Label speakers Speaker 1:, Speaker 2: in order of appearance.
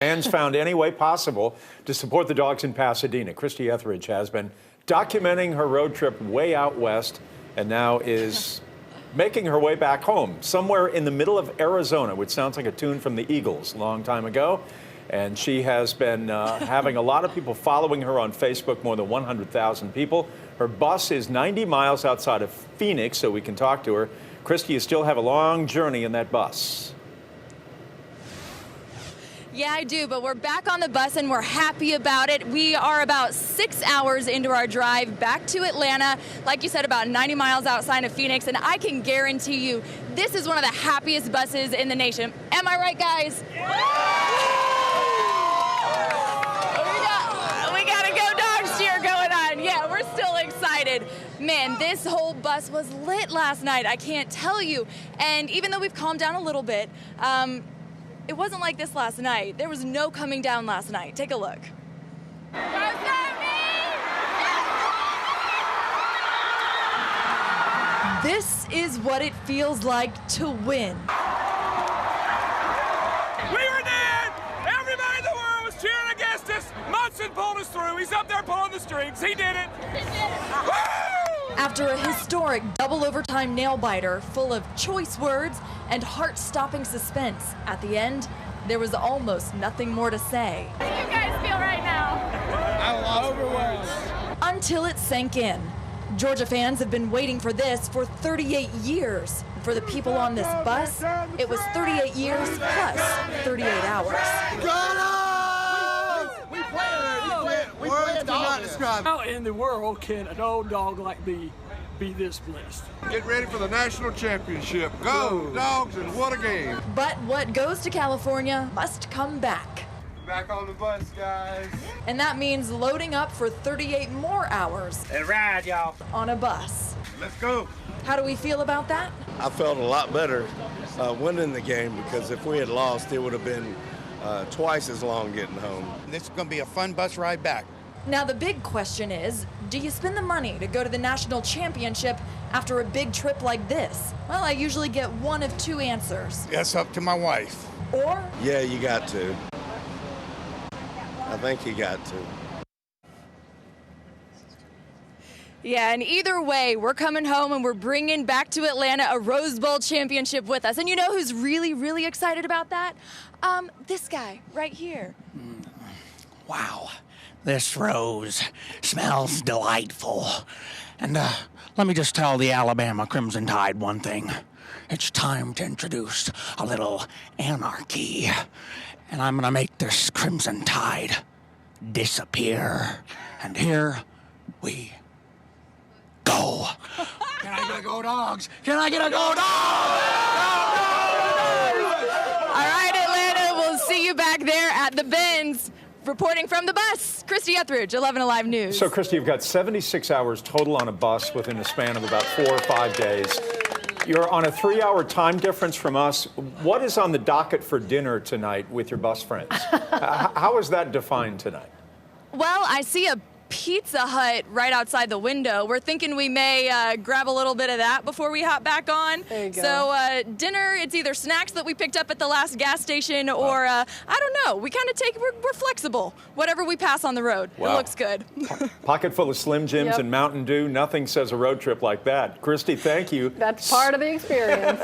Speaker 1: Fans found any way possible to support the Dogs in Pasadena. Christie Diez has been documenting her road trip way out west and now is making her way back home, somewhere in the middle of Arizona, which sounds like a tune from the Eagles a long time ago. And she has been having a lot of people following her on Facebook, more than 100,000 people. Her bus is 90 miles outside of Phoenix, so we can talk to her. Christie, you still have a long journey in that bus.
Speaker 2: Yeah, I do, but we're back on the bus and we're happy about it. We are about 6 hours into our drive back to Atlanta. Like you said, about 90 miles outside of Phoenix, and I can guarantee you this is one of the happiest buses in the nation. Am I right, guys? We got a Go Dogs cheer going on. Yeah, we're still excited. Man, this whole bus was lit last night, I can't tell you. And even though we've calmed down a little bit, it wasn't like this last night. There was no coming down last night. Take a look. This is what it feels like to win.
Speaker 3: We were dead! Everybody in the world was cheering against us. Munson pulled us through. He's up there pulling the strings. He did it.
Speaker 2: After a historic double overtime nail-biter full of choice words and heart-stopping suspense, at the end, there was almost nothing more to say.
Speaker 4: How do you guys feel right now?
Speaker 3: I'm overwhelmed.
Speaker 2: Until it sank in. Georgia fans have been waiting for this for 38 years. For the people on this bus, it was 38 years plus 38 hours.
Speaker 5: We play not describe.
Speaker 3: How in the world can an old dog like me be this blessed?
Speaker 5: Get ready for the national championship. Go, Dogs, and what a game.
Speaker 2: But what goes to California must come back.
Speaker 5: Back on the bus, guys.
Speaker 2: And that means loading up for 38 more hours
Speaker 3: And ride, y'all.
Speaker 2: on a bus.
Speaker 5: Let's go.
Speaker 2: How do we feel about that?
Speaker 6: I felt a lot better winning the game, because if we had lost, it would have been twice as long getting home.
Speaker 7: This is going to be a fun bus ride back.
Speaker 2: Now the big question is, do you spend the money to go to the national championship after a big trip like this? Well, I usually get one of two answers.
Speaker 7: That's up to my wife.
Speaker 2: Or
Speaker 6: Yeah, you got to. I think you got to.
Speaker 2: yeah, and either way, we're coming home and we're bringing back to Atlanta a Rose Bowl championship with us. And you know who's really, really excited about that? This guy right here.
Speaker 8: Wow, this rose smells delightful. And let me just tell the Alabama Crimson Tide one thing. It's time to introduce a little anarchy. And I'm gonna make this Crimson Tide disappear. And here we go. Can I get a Go Dogs? Can I get a Go Dogs?
Speaker 2: All right, Atlanta, we'll see you back there at the bins. Reporting from the bus, Christie Diez, 11 Alive News.
Speaker 1: So, Christie, you've got 76 hours total on a bus within a span of about 4 or 5 days. You're on a 3-hour time difference from us. What is on the docket for dinner tonight with your bus friends? How is that defined tonight?
Speaker 2: Well, I see a Pizza Hut right outside the window. We're thinking we may grab a little bit of that before we hop back on.
Speaker 4: There you go.
Speaker 2: So dinner, it's either snacks that we picked up at the last gas station or, I don't know, we kind of we're flexible. Whatever we pass on the road.
Speaker 1: Wow.
Speaker 2: It looks good.
Speaker 1: Pocket full of Slim Jims
Speaker 4: Yep.
Speaker 1: and Mountain Dew. Nothing says a road trip like that. Christie, thank you.
Speaker 4: That's part of the experience.